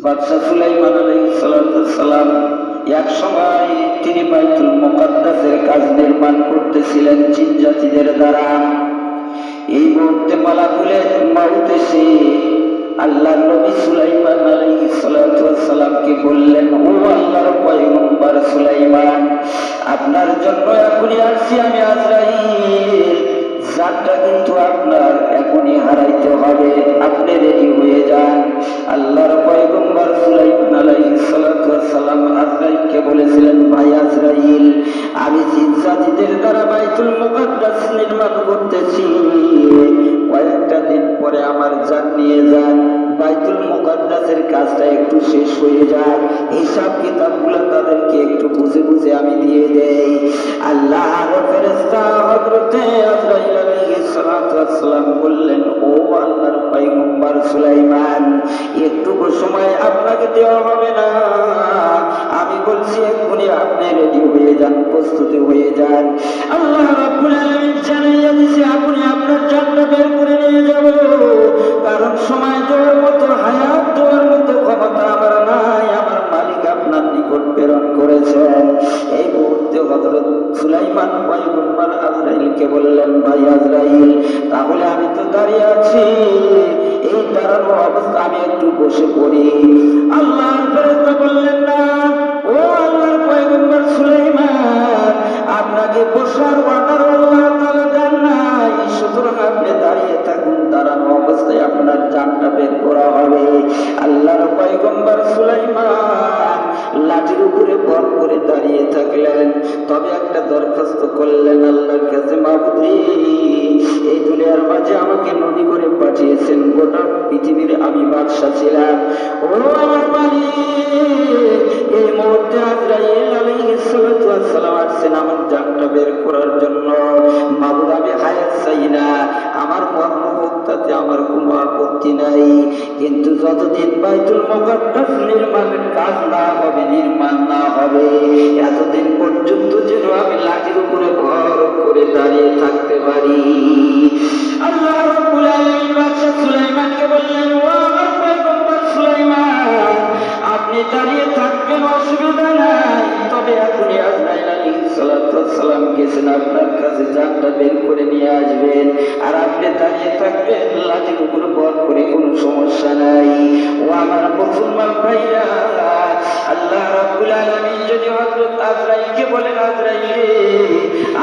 বাদশা সুলাইমান আলাইহিস সালাম এক সময় তিনি বাইতুল মুকাদ্দাসের কাজ নির্মাণ করতেছিলেন জিন জাতিদের দ্বারা। এই মুহূর্তে মালাকুলে মাউত এসে আল্লাহর নবী সুলাইমান আলাইহিস সালামকে বললেন, ও আল্লাহর পয়গম্বর সুলাইমান, আপনার জন্য এখনই আসছি আমি আজরাইল, জানটা কিন্তু আপনার এখনই হারাইতে হবে, আপনি রেডি হয়ে যান। আল্লাহর পয়গম্বর সুলাইমান আলাইহিস সালাম আজরাইলকে বলেছিলেন, ভাই আজরাইল, আমি জিন জাতিদের দ্বারা বাইতুল মুকাদ্দাস নির্মাণ করতেছি, কয়েকটা দিন পরে আমার জান নিয়ে যান, বাইতুল মুকাদ্দাসের কাজটা একটু শেষ হয়ে যায়, হিসাব কিতাবগুলো তাদেরকে একটু বুঝে বুঝে আমি দিয়ে দেই। আল্লাহর ফেরেশতা হযরতে আজরাইল আলাইহিস সালাম বললেন, ও আল্লাহর পয়গম্বর সুলাইমান, একটুকু সময় আপনাকে দেওয়া হবে না, আমি বলছি এক্ষুনি আপনি রেডি হয়ে যান, প্রস্তুতি হয়ে যান। আল্লাহ রাব্বুল আলামিন জানাইয়া দিয়েছে, আপনি আপনার জানটা বের করে নিয়ে যাব, কারণ সময় দেওয়ার মতো, হায়াত দেওয়ার মতো ক্ষমতা আমার নাই, আমার মালিক আপনার নিকট প্রেরণ করেছেন। এই মুহূর্তে হযরত সুলাইমান পয়গম্বর আজরাইলকে বললেন, ভাই আজরাইল, তাহলে আমি তো দাঁড়িয়ে আছি, এই দাঁড়ানো অবস্থা আমি একটু বসে পড়ি। আল্লাহর ফেরেশতা বললেন, না, ও আল্লাহর পয়গম্বর সুলাইমান, আপনাকে বসার অর্ডার আল্লাহ তাআলা দেন নাই, সুতরাং আপনি দাঁড়িয়ে থাকুন, দাঁড়ানো অবস্থায় আপনার জানটা বের করা হবে। আল্লাহর পয়গম্বর সুলাইমান লাঠির উপরে ভর করে দাঁড়িয়ে থাকলেন, তবে একটা দরখাস্ত করলেন আল্লাহর কাছে, মাবুদ, এই দুনিয়ার মাঝে আমাকে নবী করে পাঠিয়েছেন, গোটা পৃথিবীর আমি বাদশা ছিলাম, ও আমার মালিক, এই মুহূর্তে আজরাইল আলাইহিস সালাম আসছেন আমার জানটা বের করার জন্য, মাবুদ, আমি হায়াত চাই না, আমার মরণ হোক, তাতে আমার কোনো আপত্তি নাই, কিন্তু যতদিন বাইতুল মুকাদ্দাস নির্মাণের কাজ না হবে, নির্মাণ না হবে, এতদিন পর্যন্ত যেন আমি লাঠির উপরে ভর করে দাঁড়িয়ে থাকতে পারি। আল্লাহ রাব্বুল আলামিন বাদশা সুলাইমানকে বললেন, ও আমার পয়গম্বর সুলাইমান, আপনি দাঁড়িয়ে থাকবেন, অসুবিধা নাই, তবে এখনই আজরাইল আলাইহিস সালাম গেছেন আপনার কাছে, জানটা বের করে নিয়ে আসবেন, আর আপনি দাঁড়িয়ে থাকবেন লাঠির উপরে ভর করে, কোনো সমস্যা নাই। ও আমার মুসলমান ভাইরা, আল্লাহ রাব্বুল আলামিন যদি হযরত আজরাইলকে বলেন, আজরাইল,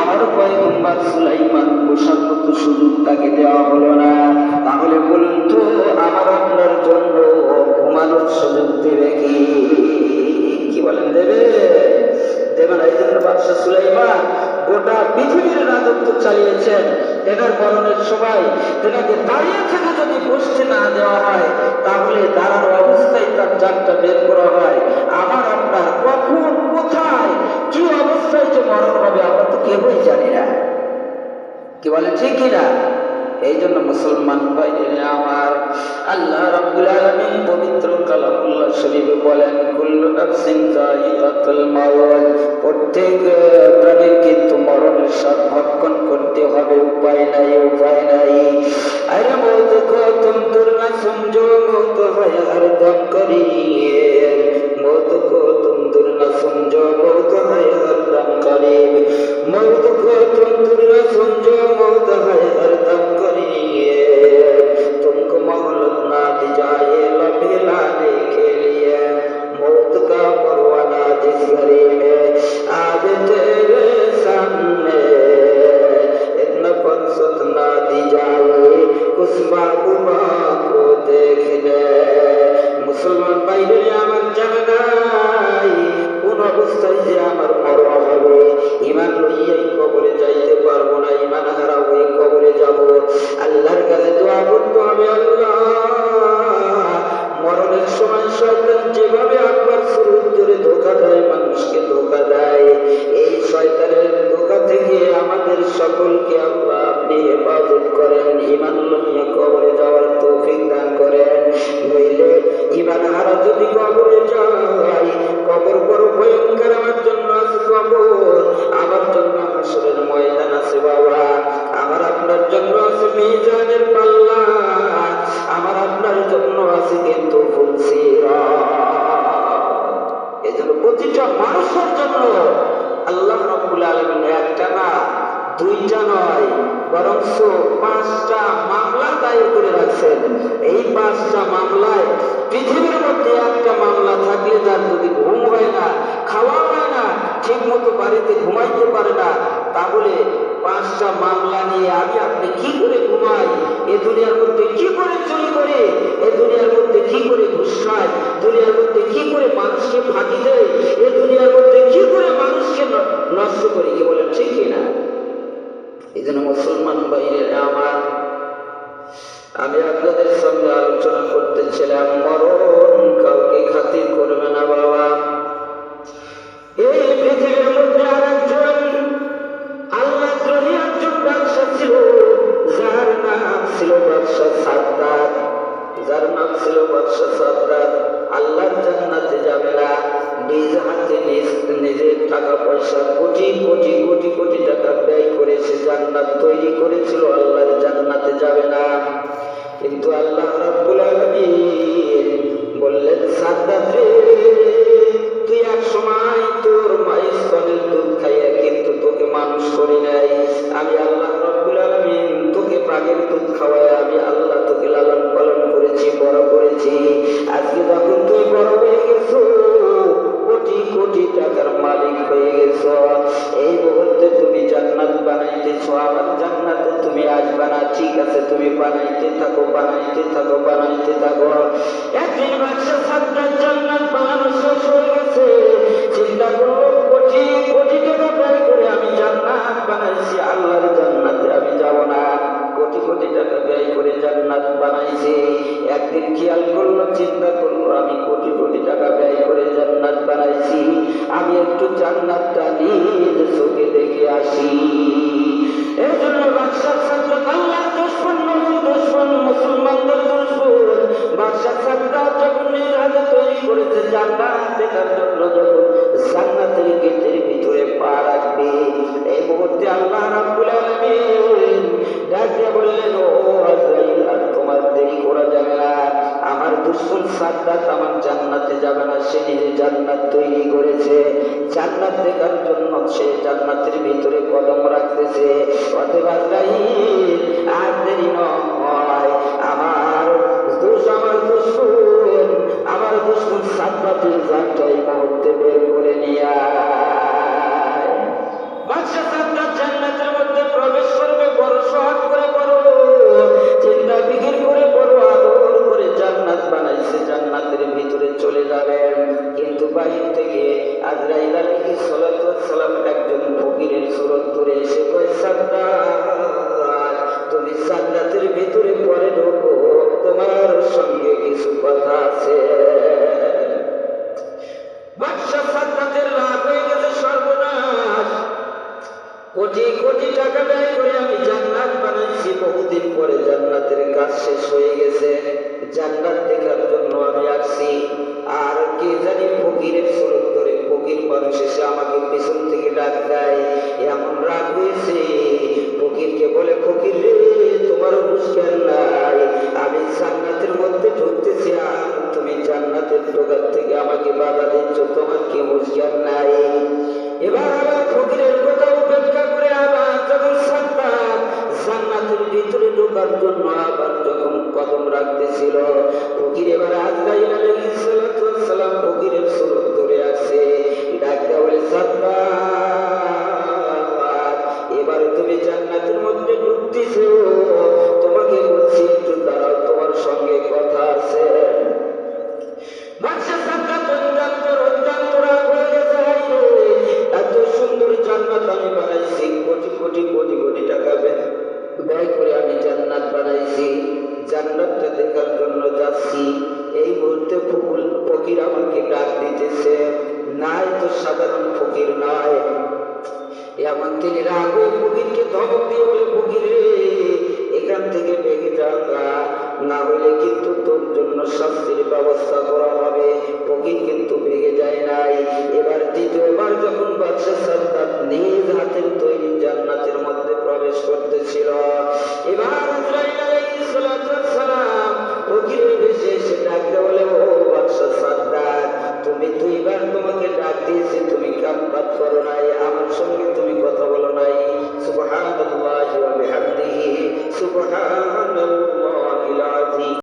আমার পয়গম্বর সুলাইমান বসার মতো সুযোগ তাকে দেওয়া হলো না, তাহলে বলুন তো আমার আপনার জন্য ঘুমানোর সুযোগ দেবে কি? কি বলেন, দেবে? দেবে না। এই জন্য বাদশা সুলাইমান গোটা পৃথিবীর রাজত্ব চালিয়েছেন, এনার মরণের সময় তেনাকে দাঁড়িয়ে থেকে যদি বসতে না দেওয়া হয়, তাহলে দাঁড়ানো অবস্থায় তার জানটা বের করা হয়। আমার আপনার কখন, কোথায়, কি অবস্থায় যে মরণ হবে আমরা তো কেউই জানি না, কি বলে, ঠিক কিনা? এই জন্য মুসলমান ভাইদের আমার, আল্লাহ রাব্বুল আলামিন পবিত্র কালামুল্লাহ শরীফে বলেন, কুল্লু নাফসিন যায়িকাতুল মাউত, প্রত্যেক প্রাণীর কিন্তু মরণের স্বাদ ভক্ষণ করতে হবে, উপায় নাই, উপায় নাই। আরে মৌত কো তুম দূর না সমঝো, মৌত হয় হরদম করিয়ে, মৌত কো তুম দূর না সমঝো, মৌত হয় হরদম করিব, মৌত কো তুম দূর না সমঝো, মৌত হয় হরদম करिए, तुमको मोहलत ना दी जाए लम्हे लाने के लिए, मौत का परवाना जिस घड़ी में आज तेरे सामने, इतना फुर्सत ना दी जाए उस महबूबा को देखने। मुसलमान भाईरे আমার জানা নাই কোন অবস্থায় যে আমার মরণ হবে, ঈমান লইয়াই কবরে যাইতে পারবো না, ঈমান হারা হয়ে কবরে যাব। আল্লাহর কাছে দোয়া করতে হবে, আল্লাহ, মরণের সময় শয়তান যেভাবে আপনার সুরত ধরে ধোঁকা দেয়, মানুষকে ধোঁকা দেয়, এই শয়তানের ধোঁকা থেকে আমাদের সকলকে আল্লাহ আপনি হেফাজত করেন, ঈমান লইয়া কবরে যাওয়ার তৌফিক দান করেন। নইলে ঈমান হারা যদি কবরে যাই, কবর বড় ভয়ঙ্কর, আমার জন্য আছে কবর, আমার জন্য হাসরের ময়দান আছে বাবা, আমার আপনার জন্য আছে মিজানের পাল্লা, আমার আপনার জন্য আছে কিন্তু ফুলসিরাত। মানুষের জন্য আল্লাহ রাব্বুল আলামিন একটা না দুইটা নয় বরঞ্চ 5টা মামলা দায়ের করে রাখছেন। এই 5টা মামলায় পৃথিবীর মধ্যে একটা মামলা থাকলে তার যদি ঘুম হয় না, খাওয়া হয় না, ঠিক মতো বাড়িতে ঘুমাইতে পারে না, তাহলে 5টা মামলা নিয়ে আমি আপনি কি করে ঘুমাই, এ দুনিয়ার মধ্যে কি করে চুরি করে, এ দুনিয়ার মধ্যে কি করে ঘুষ খায়, দুনিয়ার মধ্যে কি করে মানুষকে ফাঁকি দেয়, এ দুনিয়ার মধ্যে কি করে মানুষকে নষ্ট করে, কি বলেন ঠিক কিনা? এই জন্য মুসলমান ভাইয়েরা আমার, আমি আপনাদের সঙ্গে আলোচনা করতেছিলাম, মরণ কাউকে খাতির করবে না বাবা। এই পৃথিবীর মধ্যে আর একজন আল্লাহ দ্রোহী একজন বাদশা ছিল, যার নাম ছিল বাদশা সাদ্দাত। যার নাম ছিল বাদশা সাদ্দাত আল্লাহর জান্নাতে যাবে না, নিজ হাতে নিজের টাকা পয়সা কোটি কোটি কোটি কোটি টাকা ব্যয় করেছে, জান্নাত তৈরি করেছিল, আল্লাহর জান্নাতে যাবে না। কিন্তু আল্লাহ রাব্বুল আলামিন বললেন, সাদ্দাত রে, তুই এক সময় তোর মায়ের স্তনের দুধ খাইয়া কিন্তু তোকে মানুষ করি নাই। আমি আল্লাহ রাব্বুল আলামিন তোকে বাঘের দুধ খাওয়ায় আমি আল্লাহ তোকে লালন পালন করেছি, বড় করেছি। আজকে যখন তুই বড় হয়ে গেছো, কোটি কোটি টাকার মালিক হয়ে গেছো, এই মুহূর্তে তুমি জান্নাত বানাইতেছ, আমার জান্নাতে তুমি আসবে না। ঠিক আছে, তুমি বানাইতে থাকো, বানাইতে থাকো, বানাইতে থাকো। একদিন বাদশা সাদ্দাত জান্নাত বানানো শেষ হয়ে গেছে, চিন্তা করলো কোটি কোটি টাকা ব্যয় করে আমি জান্নাত বানাইছি, আল্লাহর জান্নাতে আমি যাব না। কোটি কোটি টাকা ব্যয় করে জান্নাত বানাইছি। একদিন খেয়াল করলো, চিন্তা করলো, আমি কোটি কোটি টাকা ব্যয় করে জান্নাত বানাইছি, আমি একটু জান্নাতটা নিজ চোখে দেখে আসি। এই জন্য বাদশা সাদ্দাত আল্লাহর দুশমন, নবীর দুশমন, মুসলমানদের দুশমন বাদশা সাদ্দাত যখন নিজ হাতে তৈরি করেছে জান্নাত দেখার জন্য, যখন জান্নাতের গেটের ভিতরে পা রাখবে, এই মুহূর্তে আল্লাহ রাব্বুল আলামিন ডাক দিয়ে বললেন, ও আজরাইল, আর তোমার দেরি করা যাবে না। আমার দুশমন সাদ্দাত আমার জান্নাতে যাবে না, সে নিজে জান্নাত তৈরি করেছে, জান্নাত দেখার জন্য সে জান্নাতের ভিতরে কদম রাখতেছে। অতএব আজরাইল, আর দেরি নয়, আমার দুশমন সাদ্দাতের জানটা এই মুহূর্তে বের করে নিয়ে আয়। বাদশা সাদ্দাত জান্নাতের মধ্যে প্রবেশ করবে, বড় সোহাগ করে, বড় চিন্তা ফিকির করে, বড় আদর করে জান্নাত বানাইছে, জান্নাতের ভিতরে চলে যাবেন। কিন্তু বাহির থেকে আজরাইল আলাইহিস সালাতু ওয়াস সালাম একজন ফকিরের সুরত ধরে এসে কয়, সাদ্দাত, তুমি জান্নাতের ভিতরে পরে ঢোকো, তোমার সঙ্গে কিছু কথা আছে। বাদশা সাদ্দাতের রাগ হয়ে গেছে, সর্বনাশ, কোটি কোটি টাকা ব্যয় করে আমি জান্নাত বানাইছি, বহুদিন পরে জান্নাতের কাজ শেষ হয়ে গেছে, জান্নাত দেখার জন্য আমি আসছি, আর কে জানি ফকিরের সুরত ধরে, ফকির মানুষ এসে আমাকে পেছন থেকে ডাক দেয়, এমন রাগ হয়েছে, ফকিরকে বলে, ফকির রে, তোমারও হুঁশ জ্ঞান নাই, আমি জান্নাতের মধ্যে ঢুকতেছি আর তুমি জান্নাতের ঢোকার থেকে আমাকে বাধা দিচ্ছ, তোমার কি হুঁশ জ্ঞান নাই? এবার আবার ফকিরের কথা উপেক্ষা করে আবার যখন সাদ্দাত জান্নাতের ভিতরে ঢোকার জন্য আবার যখন কদম রাখতেছিল, ফকির এবার আজরাইল আলাইহিস সালাতু ওয়াস সালাম ফকিরের সুরত ধরে আসে, ডাক দেয়া বলে, সাদ্দাত, এবার তুমি জান্নাতের মধ্যে ঢুকতেছো, তোমাকে বলছি একটু দাঁড়াও, তোমার সঙ্গে কথা আছে। বাদশা সাদ্দাত অত্যন্ত রাগ হয়ে গেছে, এত সুন্দর জান্নাত আমি বানাইছি, কোটি কোটি কোটি কোটি টাকা ব্যয় করে আমি জান্নাত বানাইছি, জান্নাতটা দেখার জন্য যাচ্ছি, এই মুহূর্তে সুবহান